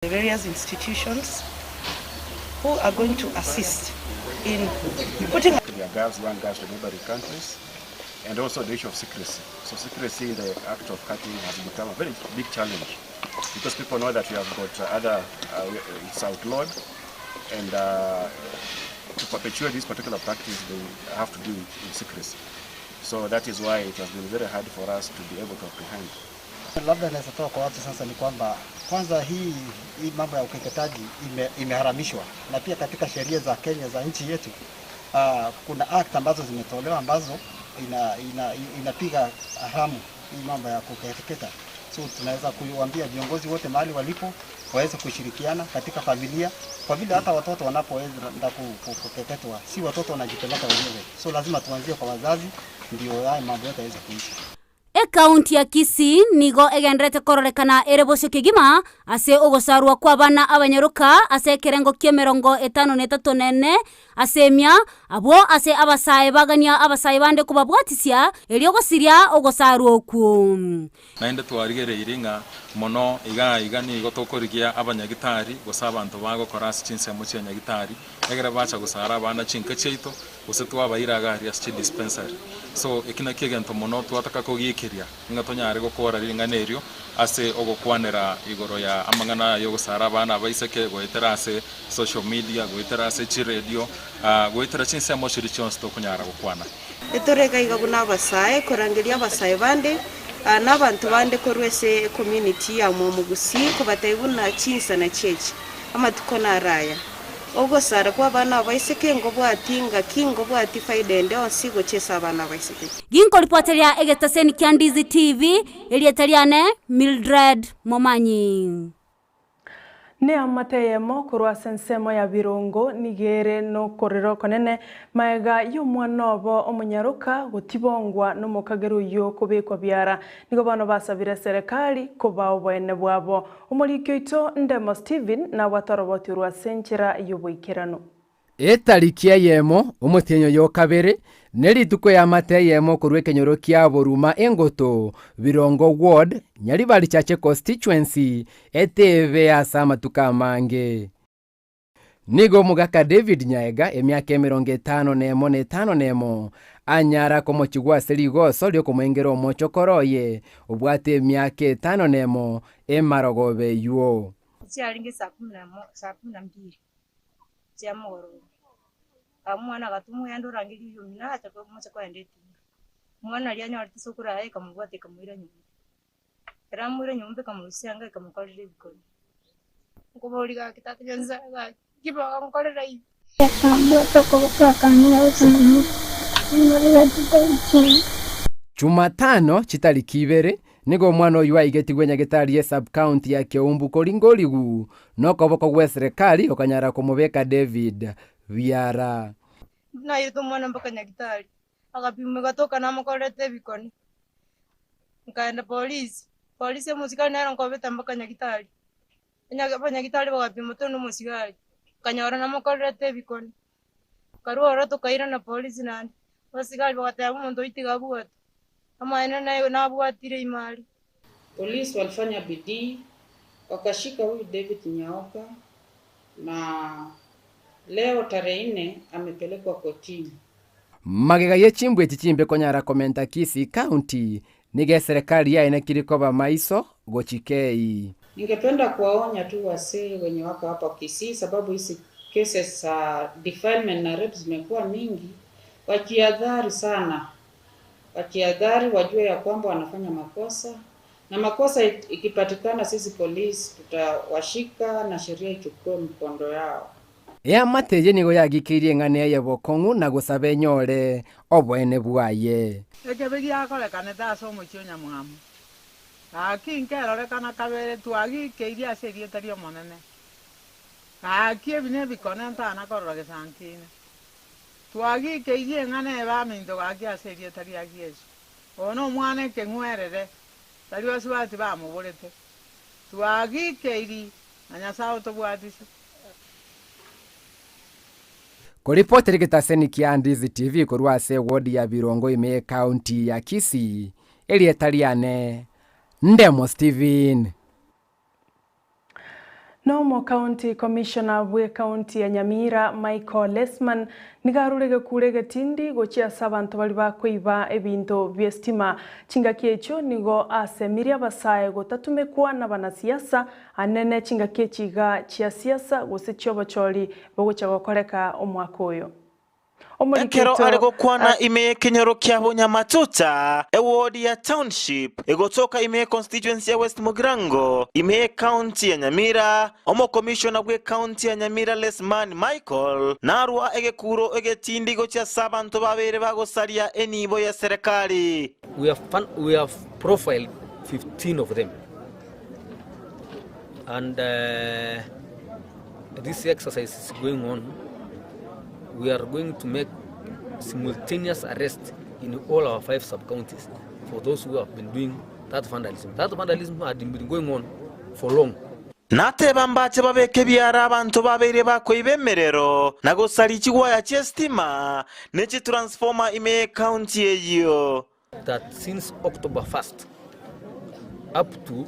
Various institutions who are going to assist in putting young girls to neighboring countries, and also the issue of secrecy. So secrecy in the act of cutting has become a very big challenge because people know that we have got other, it's outlawed, and to perpetuate this particular practice, they have to do it in secrecy. So that is why it has been very hard for us to be able to apprehend. Labda naweza toa kwa watu sasa ni kwamba kwanza hii mambo ya ukeketaji imeharamishwa, na pia katika sheria za Kenya za nchi yetu kuna act ambazo zimetolewa ambazo inapiga haramu hii mambo ya kukeketa. So tunaweza kuambia viongozi wote mahali walipo waweze kushirikiana katika familia, kwa vile hata watoto wanapoenda kukeketwa si watoto wanajipeleka wenyewe. So lazima tuanzie kwa wazazi ndio haya mambo yote yaweze kuisha. Kaunti ya Kisii nigo egendrete kororekana erebosyo kigima ase ogosarwa kwa bana abanyaruka ase kerengo kye 54 asemia abo ase abasaye bagania abasaye bande kubabwatisya eliogosiria ogosarwa okwo nainde twarigereire nga mono igani gotokorigia abanyagitari gosa abantu bagokora chinse mu cyanyagitari egera bacha gusara abana chinke cheito gose twabayiraga ari as dispensary. So ekina kigento mono twataka kugikiria nga tonyare gukora ringa neryo ase ogokwanera igoro ya amangana yo gusara abana baiseke goetera ase social media goetera ase radio goetera chinse mo chiri chonse to kunyara gukwana etoreka igabuna abasaye korangeria abasaye bande n'abantu bande korwese community ya Mugusi kubatayibuna chinsa na chechi amatuko na raya ogosara kwa bana baiseke ngo bwatinga kingo bwati faidende onsigo chesa bana baiseke ginko reporteria egetaseni kya Ndizi TV elietariane Mildred Momanyi ne Amayia Eyemo kurwa sensemo ya Birungo nigere no korero konene maega y'umwanobo omunyaruka gutibongwa no mukageru yo kubekwa byara nigo bano basabira serikali kuba obwene bwabo umurikyo ito Ndemo Steven na wataroboti rwa senchera y'ubwikirano Tariki Eyemo umutenyo yo kabere nerituko ya Amayia Eyemo kurwe kenyoro kya boruma engoto Birongo ward nyari bali chache constituency eteve asama tukamange nigo mugaka David Nyaega emyaka 55 anyara komo chigwa serigo solyo komengero mochokoroye obwate emyaka 5 emarogobe yuo cyaringe saa 12 cyamoro amwana gatumu yandurangiri yo minacha ko mucha kwa ndeti mwana alianya artisokura aye kamubwate kamwira nyumba ramwira nyumba kamurusianga kamukorera bikoni ngo boliga kitatanza kiba kamukorera yi Jumatano chitariki 2 nigo mwana oyu aigetigwe nyagitari sub county ya Keumbu koringoligu no koboko gwe serikali okanyara kumubeka David Viara na yuto mwana mpaka nyagitari akapimwe gatoka na mukorete bikoni nkaenda polisi musikali nero nkobeta mpaka nyagitari nyagitari bakapima tono musikali kanyara na mukorete bikoni karuora tukaira na polisi nani musikali bakatamu muntu itigabuat amaana nayo nabuatire imali. Polisi walifanya bidii wakashika huyu David Nyaoka na leo tarehe 4 amepelekwa kotini. Magega yechimbwe chichimbe konyara komenta Kisii County nige serikali ya inekiriko ba maiso gochikei. Ningependa kuwaonya tu wasee wenye wako hapa Kisii sababu hizi cases defilement na rapes zimekuwa mingi, wakiadhari sana. Wakiadhari wajue ya kwamba wanafanya makosa na makosa ikipatikana sisi polisi tutawashika na sheria ichukue mkondo yao. Amayia nigo yagikirie ngane ya bokongu na gusabe nyore obwene bwaye. Ekebegi akole kaneta somo cyonya mwamu. Akinkero kana kabere twagi keiria serie tario monene. Akibine bikonenta na korore sankine. Twagi keirie ngane ba mindo agia serie taria Yesu. Ono mwane kengwerere. Tari wasubati ba muborete. Twagi keiri anyasao to bwadise. Kuripoti kitaseni kya Ndizi TV kurwa se ward ya Birongo ime county ya Kisii elietariane Ndemo Steven. Nomo County Commissioner bwe County ya Nyamira Michael Lesman nigarurege kurege tindi gochia sabantu bali bakoiba ebinto byestima chingaki echo nigo asemiri abasaye gotatumekwa na banasiasa anene chingaki echiga chia siasa gose chobo choli bogocha gokoreka omwaka oyo. Ekero arego kwana ime kenyoro kyabo Nyamatuta eward ya township egotoka ime constituency ya West Mugirango ime county ya Nyamira omo commissioner bwe county ya Nyamira Lesman Michael narwa egekuro egetindigo cha sabantu babere bagosaria enibo ya serikali. We have profiled 15 of them, and this exercise is going on. We are going to make simultaneous arrest in all our 5 sub-counties for those who have been doing that vandalism. That vandalism had been going on for long. Nate bambache babeke byara abantu babere bakoibemerero nagosali chigwaya chestima nechi transformer ime county eyo. That since October 1st up to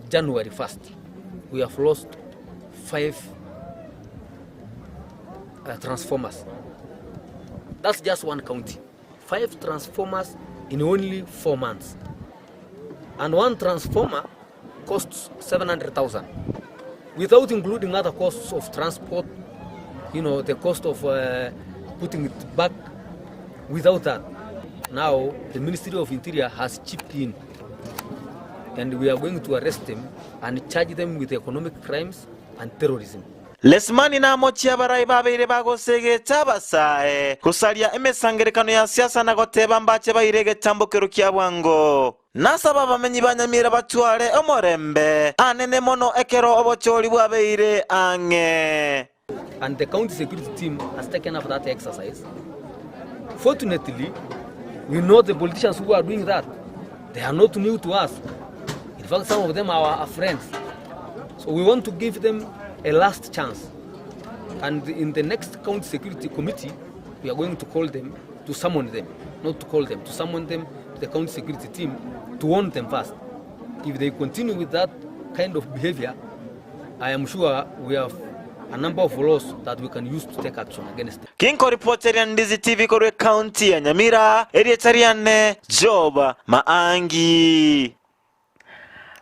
January 1st we have lost 5 transformers. That's just one county. 5 transformers in only 4 months. And one transformer costs 700,000. Without including other costs of transport, the cost of putting it back. Without that, now the Ministry of Interior has chipped in, and we are going to arrest them and charge them with economic crimes and terrorism. Lesmani na mochi abarai babere bagosege tabasae kusalia emesangerekano ya siasa na goteba mbache bairege tambokero kya bwango nasaba bamenyi banyamira batware omorembe anene mono ekero obocholi bwabeire ange. And the county security team has taken up that exercise. Fortunately, we know the politicians who are doing that. They are not new to us. In fact, some of them are our friends. So we want to give them a last chance, and in the next county security committee we are going to call them to summon them, not to call them, to summon them to the county security team to warn them first. If they continue with that kind of behavior, I am sure we have a number of laws that we can use to take action against them. Kinko reporter ya Ndizi TV korwe county ya Nyamira erietariane Job Maangi.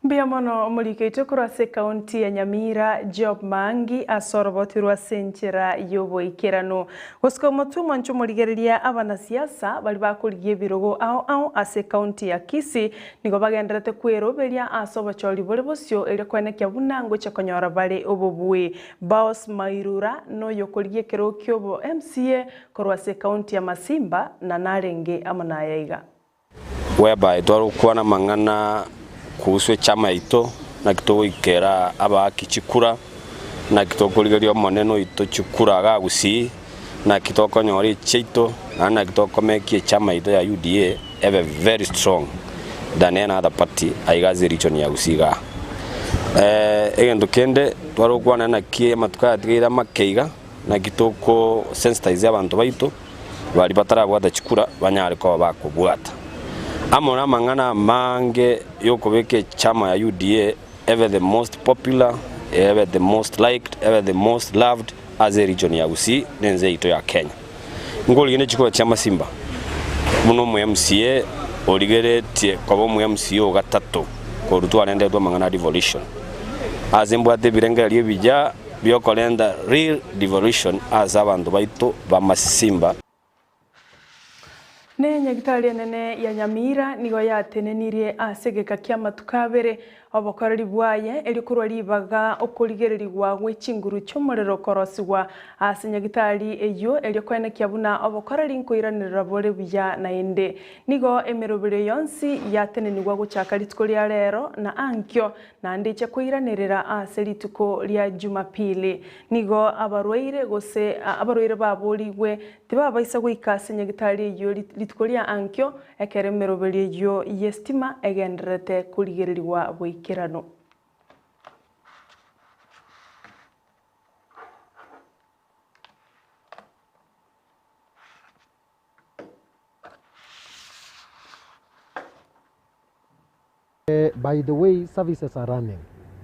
Biamono omulikeito kurase county ya Nyamira Job Maangi asorobotirwa senchera yobo ikerano gosko motumo nchomurigereria abanasiasa bali bakurigie birogo ao ase county ya Kisii nigo bagenderete kweroberia asobachori bole bosio ere kwenekya bunango chakonyora bale obobwe Baos Mairura no yokorigie kerokyo bo MCA kurase county ya Masimba na Narenge amanayaiga whereby twarukwana mangana kuhusu chama ito na kitogo ikera aba kichikura na kitoko ligerio moneno ito chikura ga Gusii na kitoko nyori cheito na kitoko mekie chama ito ya UDA ever very strong than any other party aigazi region ya Gusii ga egendo kende twarukwana na kie matuka atigira makeiga na kitoko sensitize abantu baito bali batara bwata chikura banyare ko bakubwata amona mangana mange yokobeke chama ya UDA ever the most popular, ever the most liked, ever the most loved as a region ya Gusii nenze ito ya Kenya. Ngoli gene chiko chama Simba muno mu MCA oligeretie kwa mu MCA o gatatu ko rutu anende do mangana devolution azembwa de birenga liye bija byokolenda real devolution as abantu baito ba Masimba. Ne nyagitari nene ya Nyamira nigo yatenenirie asegeka kya matukabere obokoreri bwaye elikurwa libaga okoligereri gwagwe chinguru chomorero korosibwa ase nyagitari eyo elikwene kyabuna obokoreri nkoiranira bole buya naende nigo emerobere yonsi yatenenirwa guchaka litiko lya rero na ankyo nande che koiranirira ase lituko lya Jumapili nigo abarwaire gose abarwaire baboliwe tibabaisa guikase nyagitari eyo litiko lya ankyo ekere merobere yo yestima egenderete kuligererirwa kirano. By the way services are running,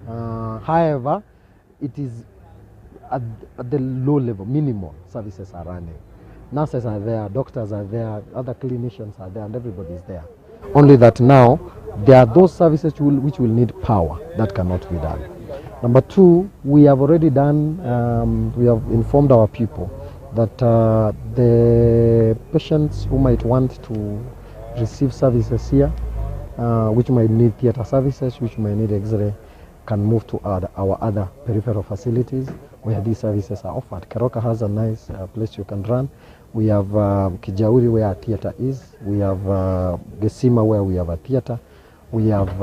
However, it is at the low level, minimal services are running. Nurses are there, doctors are there, other clinicians are there, and everybody is there. Only that now, there are those services which will need power. That cannot be done. Number two, we have already done, we have informed our people that the patients who might want to receive services here, which might need theatre services, which might need X-ray, can move to our other peripheral facilities where these services are offered. Keroka has a nice place you can run. We have Kijauri where our theatre is. We have Gesima where we have a theatre. We have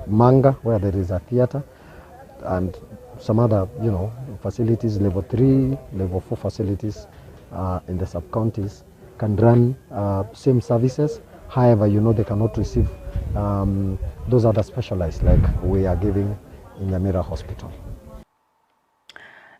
Manga where there is a theatre, and some other, facilities, level 3, level 4 facilities in the sub-counties can run same services. However, they cannot receive those other specialized like we are giving in Nyamira Hospital.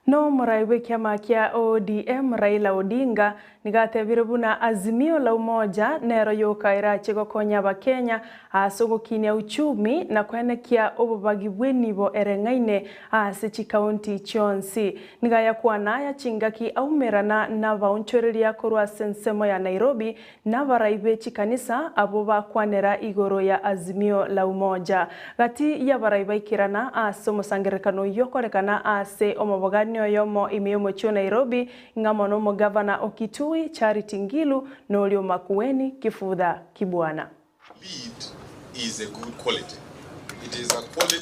No muraiwe kiama kia ODM Raila Odinga nigatebire buna azimio la umoja nero yokaira chigokonya bakenya asogokinia uchumi na kwenekia obubagi bwenibo erengaine ase county chonsi nigaya kwana ya chingaki aumerana na baunchoreria korwa sensemo ya Nairobi na baraibe chikanisa abo bakwanera igoro ya azimio la umoja gati ya baraibe ikirana ase musangerekano yokorekana ase omobogani yomo imeyemo cho Nairobi ngamono mo governor Okitui Charity Ngilu nolio makueni Kifudha Kibwana. Speed is a good quality. It is a quality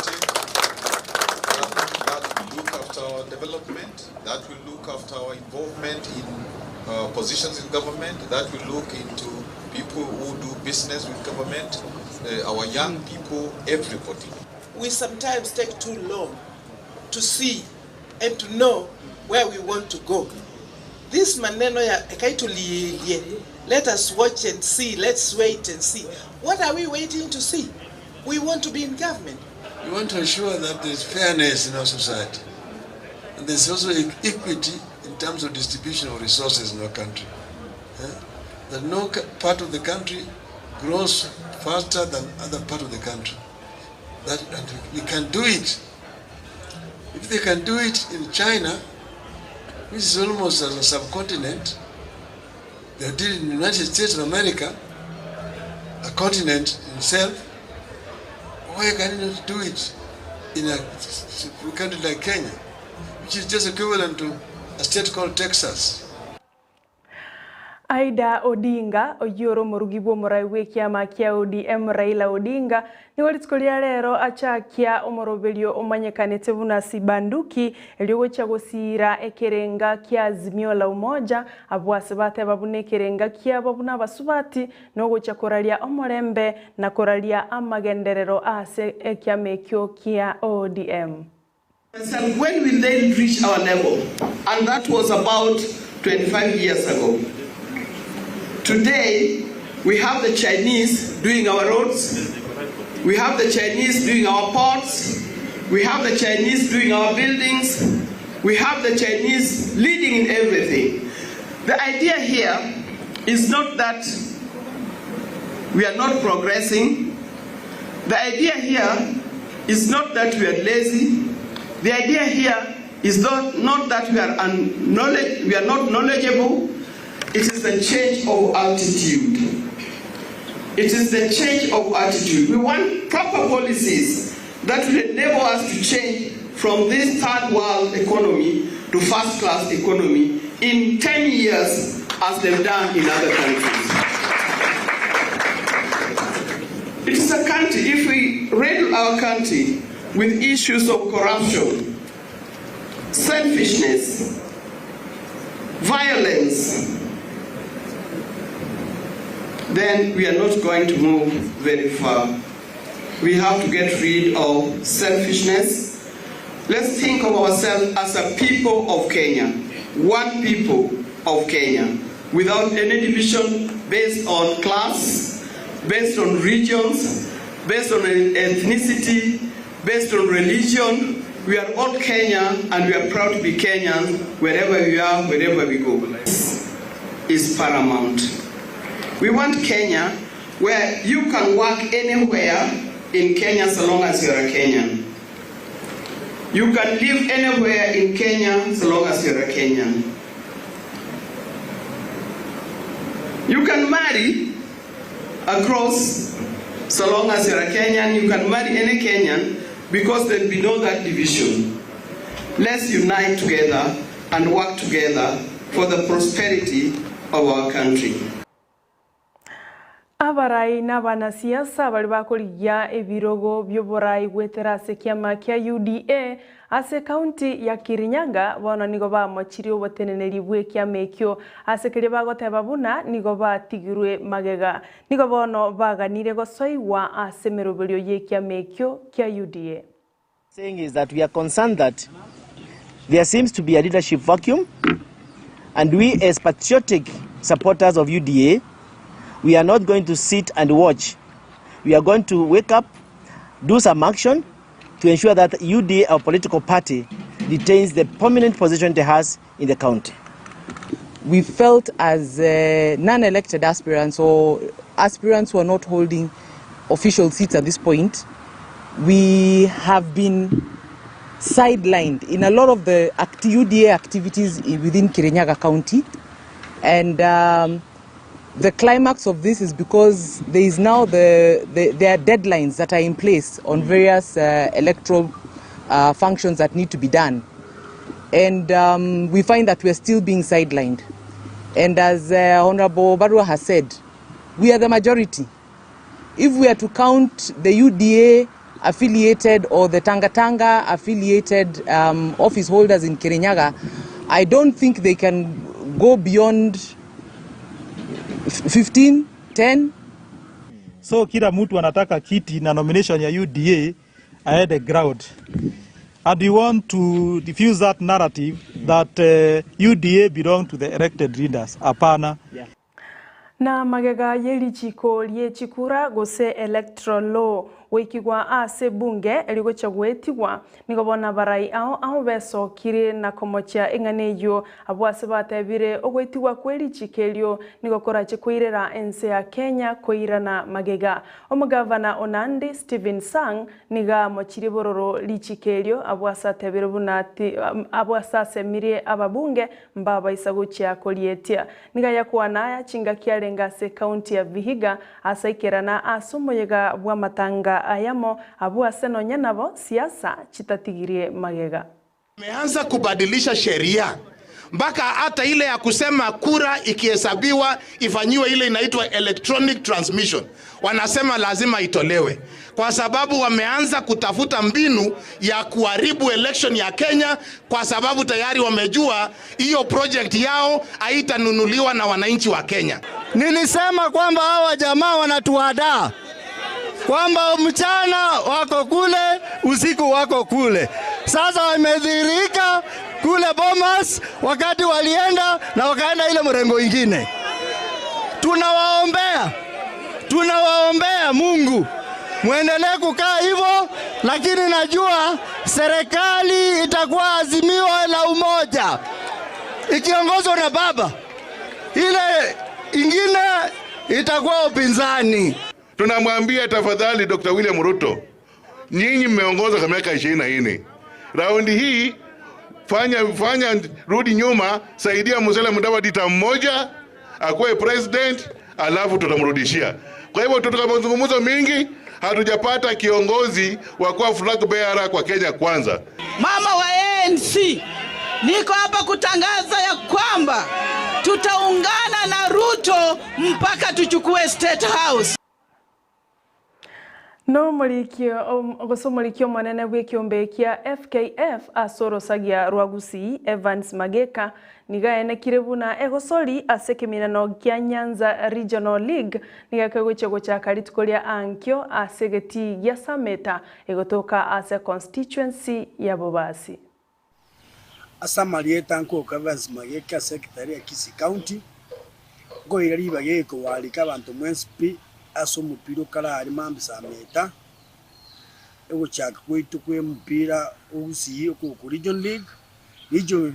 that will look after our development, that will look after our involvement in positions in government, that will look into people who do business with government, our young people, everybody. We sometimes take too long to see and to know where we want to go. This maneno ya kaitulilie. Let us watch and see. Let's wait and see. What are we waiting to see? We want to be in government. We want to ensure that there's fairness in our society. And there's also equity in terms of distribution of resources in our country. That no part of the country grows faster than other part of the country. That we can do it. If they can do it in China, which is almost as a subcontinent, they did it in the United States of America, a continent itself, why can you not do it in a country like Kenya, which is just equivalent to a state called Texas? Aida Odinga oyoro morugibwo moraiwe kiama kia ODM Raila Odinga ni walitikolia lero achakia omorovelio omanyekanete buna sibanduki eliogocha gosira ekerenga kia azimio la umoja abwase bate babune ekerenga kia babuna basubati nogocha koralia omorembe na koralia amagenderero ase ekiamekyo kia ODM. And when will they reach our level? And that was about 25 years ago. Today, we have the Chinese doing our roads, we have the Chinese doing our ports, we have the Chinese doing our buildings, we have the Chinese leading in everything. The idea here is not that we are not progressing. The idea here is not that we are lazy. The idea here is not that we are not knowledgeable. It is the change of attitude. It is the change of attitude. We want proper policies that will enable us to change from this third world economy to first class economy in 10 years as they've done in other countries. It is a country, if we riddle our country with issues of corruption, selfishness, violence, then we are not going to move very far. We have to get rid of selfishness. Let's think of ourselves as a people of Kenya, one people of Kenya, without any division based on class, based on regions, based on ethnicity, based on religion. We are all Kenya and we are proud to be Kenyans wherever we are, wherever we go. This is paramount. We want Kenya where you can work anywhere in Kenya so long as you're a Kenyan. You can live anywhere in Kenya so long as you're a Kenyan. You can marry across so long as you're a Kenyan. You can marry any Kenyan because there'll be no that division. Let's unite together and work together for the prosperity of our country. Abarai n'abanasiasa bari bakuriya ebirogo by'oburai gwetera ase kiama kia UDA ase kaunti ya Kirinyaga bono nigo bamokiri oboteneneri bwe kiama ekio ase kiri bagoteba buna nigo batigirwe magega nigo bono baganire gosoiwa ase meroberio ye kiama ekio kia UDA. Saying is that we are concerned that there seems to be a leadership vacuum, and we as patriotic supporters of UDA, we are not going to sit and watch. We are going to wake up, do some action to ensure that UDA, our political party, retains the prominent position it has in the county. We felt as non-elected aspirants or aspirants who are not holding official seats at this point, we have been sidelined in a lot of the UDA activities within Kirinyaga County, and the climax of this is because there is now there are deadlines that are in place on various electoral functions that need to be done, and we find that we are still being sidelined. And as Honorable Barua has said, we are the majority. If we are to count the UDA affiliated or the Tanga affiliated office holders in Kirinyaga, I don't think they can go beyond 15, 10. So kila mtu anataka kiti na nomination ya UDA aende ground. And we want to diffuse that narrative that UDA belong to the elected leaders. Apana. Yeah. Na magega yeli chiko liye chikura gose electoral law wikigwa ase bunge eligochagwetigwa nigobona barai aho beso kire na komocha enganeyo abwase batebire ogwetigwa kweli chikelio nigokora chikwirera ense ya Kenya koirana magega omugavana Onandi Stephen Sang niga mochiri bororo lichikelio abwasa tebire bunati abwasa semire ababunge mbaba isaguchya kolietia niga yakwana chinga kialenga se county ya Vihiga asaikerana asomoyega bwa matanga ayamo abu aseno nyanabo siasa chitatigirie magega. Ameanza kubadilisha sheria mpaka hata ile ya kusema kura ikihesabiwa ifanyiwe ile inaitwa electronic transmission. Wanasema lazima itolewe kwa sababu wameanza kutafuta mbinu ya kuharibu election ya Kenya, kwa sababu tayari wamejua hiyo project yao haitanunuliwa na wananchi wa Kenya. Nilisema kwamba hawa jamaa wanatuhadaa kwamba mchana wako kule, usiku wako kule. Sasa wamedhirika kule Bomas wakati walienda na wakaenda ile mrengo ingine. Tunawaombea Mungu muendelee kukaa hivyo, lakini najua serikali itakuwa azimio la umoja ikiongozwa na baba, ile ingine itakuwa upinzani. Tunamwambia tafadhali Dr. William Ruto, nyinyi mmeongoza kwa miaka 24. Raundi hii fanya rudi nyuma, saidia Musalia Mudavadi mmoja akuwe president, alafu tutamrudishia. Kwa hivyo tutakapozungumza mingi, hatujapata kiongozi wa kuwa flag bearer kwa Kenya kwanza. Mama wa ANC, niko hapa kutangaza ya kwamba tutaungana na Ruto mpaka tuchukue State House. No molikio manene bw'ekiombe kia FKF asorosagia Rwagusi Evans Mageka nigaene kirebuna egosori ase keminano kia Nyanza Regional League nigakegwechego cha karitukolia ankyo ase geti ya Sameta egotoka ase constituency ya Bobasi. Asamalieta nko Evans Mageka secretary ya Kisii County go iriba yeko walika abantu mwenspi aso mupiro kala ari mambi Sameta ego chaka kwitu kwe mpira usiye ku Region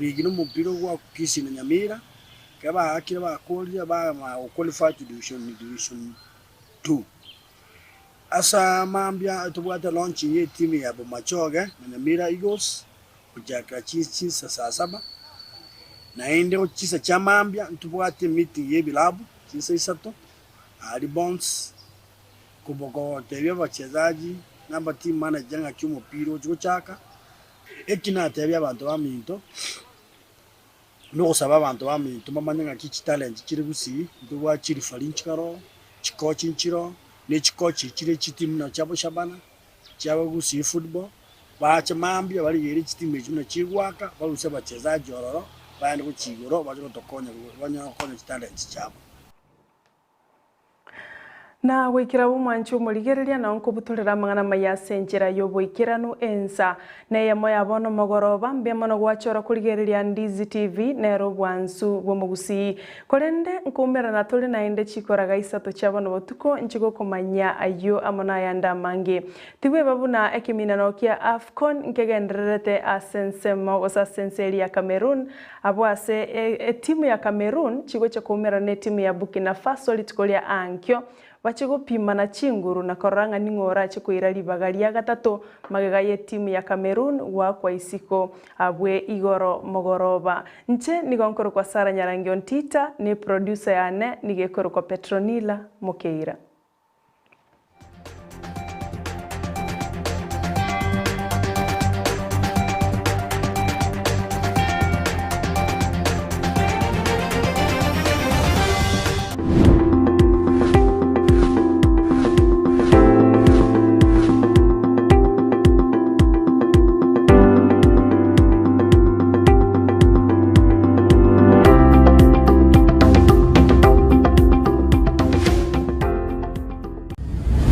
League no mupiro wa Kisii na Nyamira kaba akira ba kolia ba ma qualify to division 2 asa mambia tubwata launch ye team ya Bomachoge na Nyamira Eagles kuchaka chisa saa 7 naende kuchisa cha mambya ntubwate meeting yebilabu chisa 3 ali bonds kuboko tebya bachezaji namba team manager ng'akyomupira ochigochaka ekina tebya abantu baminto nogosaba abantu baminto bamanye ng'aki talent chiri busi ntubwa chiri falinchikaro chikochi nchiro nechikochi chire chitimu na chabo shabana chabo gusi football bacha mambya bali yeri chitimu echuno chigwaka baluse bachezaji ororo baende kuchigoro baje kutokonya konya talent chabo na gwikira bumwanchi umurigereria na nkubuturira mangana mayasenjera yoboikiranu ensa na yemo yabono mogoroba mbemono gwachora kurigereria Ndizi TV nero bwansu bomugusi korende nkumera na tuli na ende chikoraga isato chabono botuko nchigo kumanya ayo amona yanda mange tiwe babuna ekiminano kia Afcon nkegenderete asensemo osa senseli ya Cameroon abwase timu ya Cameroon chigo cha kumera ne timu ya Burkina Faso litikolia ankyo bachigo pima na chinguru na koranga ningora chikuira libagaria gatatu magega ye timu ya Cameroon wa kwa isiko abwe igoro mogoroba nche nigonkoro kwa Sara Nyarangi Ontita ni producer yane nigekoro kwa Petronila Mokeira.